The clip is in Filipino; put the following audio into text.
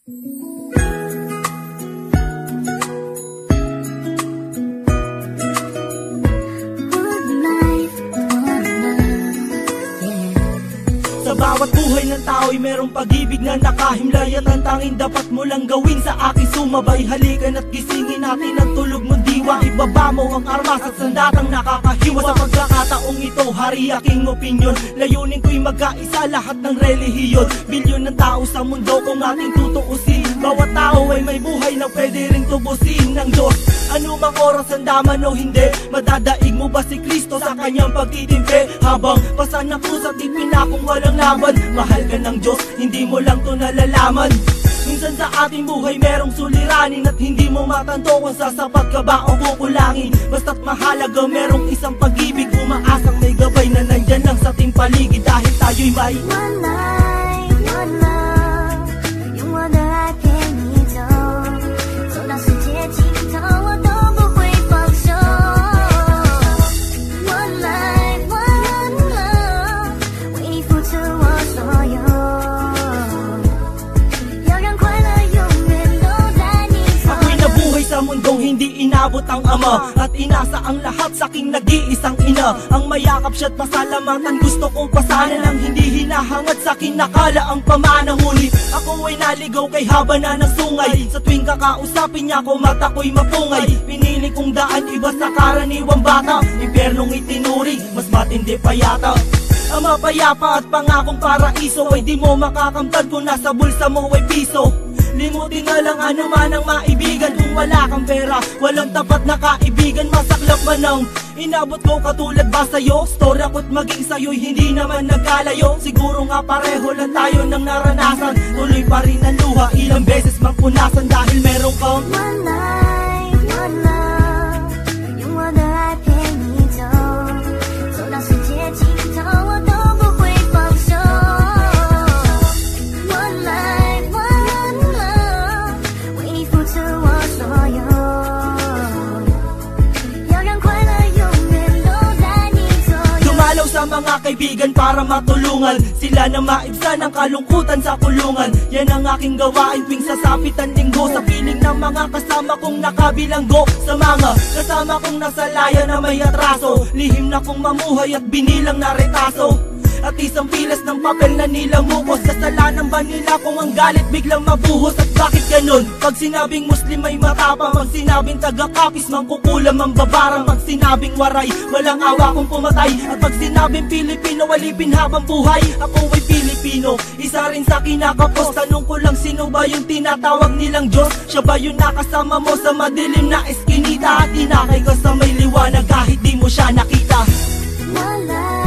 Sa bawat buhay ng tao'y merong pag-ibig na nakahimlay, at ang tanging dapat mo lang gawin sa aking sumabay. Halikan at gisingin natin ang tulog mong diwa. Ibaba mo ang armas at sandatang nakakahiwa. Sa pagkakataong ito, hari aking opinyon. Layunin ko'y magkaisa lahat ng relihiyon. Bilyon ng tao sa mundo kung ating tutuusin. Bawat tao ay may buhay na pwede ring tubusin ng Diyos. Ano mang oras ang daman o hindi, madadaig mo ba si Kristo sa kanyang pagtitimpi? Habang pasan ng krus at ipinakong walang laban, mahal ka ng Diyos, hindi mo lang to nalalaman. Minsan sa ating buhay merong suliranin, at hindi mo matanto kung sasapat ka ba o kukulangin. Basta't mahalaga merong isang pag-ibig, umaasang may gabay na nandyan lang sa ating paligid. Dahil tayo'y may one life, one love， 用我的爱陪你走，走到世界尽头我都不会放手。One life, one love， 为你付出我所有，要让快乐永远都在你左右。 Ako'y nabuhay sa mundong hindi inabot ang ama, at inasa ang lahat sa aking nag-iisang ina. Ang mayakap siya't pasalamatan, gusto kong pasanan ang hindi hinahangad sa akin nakala ang pamana. Ngunit ako ay naligaw kay haba na ng sungay. Sa tuwing kakausapin niya ko, mata ko'y mapungay. Pinili kong daan iba sa karaniwang bata, impyernong itinuring, mas matindi pa yata. Ang mapayapa at pangakong paraiso ay di mo makakamtan kung nasa bulsa mo ay piso. Limutin na lang ano man ang maibigan, kung wala kang pera, walang tapat na kaibigan. Masaklap man ang inabot ko katulad ba sa'yo? Story ako't maging sa'yo'y hindi naman nagkalayo. Siguro nga pareho lang tayo ng naranasan, tuloy pa rin ang luha, ilang beses mang punasan. Dahil meron kang one life, one love， 用我的爱陪你走，走到世界尽头我都不会放手。One life, one love， 为你付出我所有，要让快乐永远都在你左右。 dumalaw sa mga kaibigan para matulungan sila na maibsan ang kalungkutan sa kulungan. Yan ang aking gawain tuwing sasapit ang linggo, sa piling ng mga kasama kong nakabilanggo. Sa mga kasama kong nasa laya na may atraso, lihim na kong mamuhay at binilang na retaso. At isang pilas ng papel na nilamukos, kasalanan ba nila kung ang galit biglang mabuhos? At bakit ganun? Pag sinabing Muslim ay matapang, pag sinabing taga-kapis mangkukulam ang babarang, pag sinabing waray walang awa kung pumatay, at pag sinabing Pilipino walipin habang buhay. Ako ay Pilipino, isa rin sa kinakapos. Tanong ko lang, sino ba yung tinatawag nilang Diyos? Siya ba yung nakasama mo sa madilim na eskinita, at inakay ka sa may liwanag kahit di mo siya nakita? One life.